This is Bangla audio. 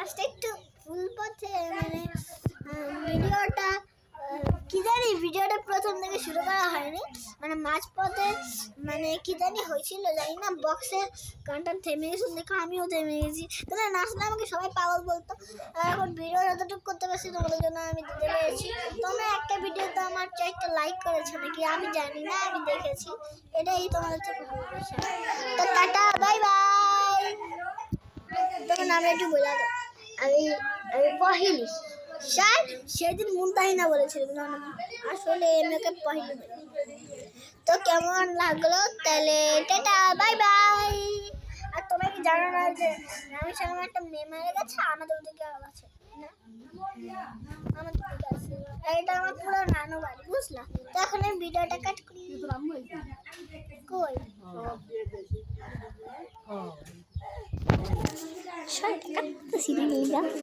লাস্টে একটু ফুল পথে মানে ভিডিওটা কি জানি ভিডিওটা প্রথম থেকে শুরু করা হয়নি, মানে মাঝপথে মানে কি জানি হয়েছিল জানি না, বক্সে গানটা থেমে গেছিল দেখো আমিও থেমে গেছি। তাহলে নাচলে আমাকে সবাই পাগল বলতো। আর এখন ভিডিও যতটুকু করতে পারছি তোমাদের জন্য আমি দিতে পেরেছি। তোমরা একটা ভিডিওতে আমার চারটা লাইক করেছো নাকি আমি জানি না, আমি দেখেছি, এটাই তোমাদের থেকে ভালোবাসা। তো টাটা বাই বাই। তখন আমি একটু বলে দাও, আমি আমি পহিলি স্যার সেদিন মুনতাহিনা বলেছিল আসলে এমএকে পহিলি। তো কেমন লাগলো তাহলে টাটা বাই বাই। আর তোমরা কি জানো না যে আমি সামনে একটা মেয়ে মারা গেছে আমাদের ওদিকে আছে না, আমাদের দিকে আছে, এটা আমার পুরো নানু বাড়ি বুঝলা। তো এখন আমি ভিডিওটা কাট করি কই শর্ট কাটতেছি না।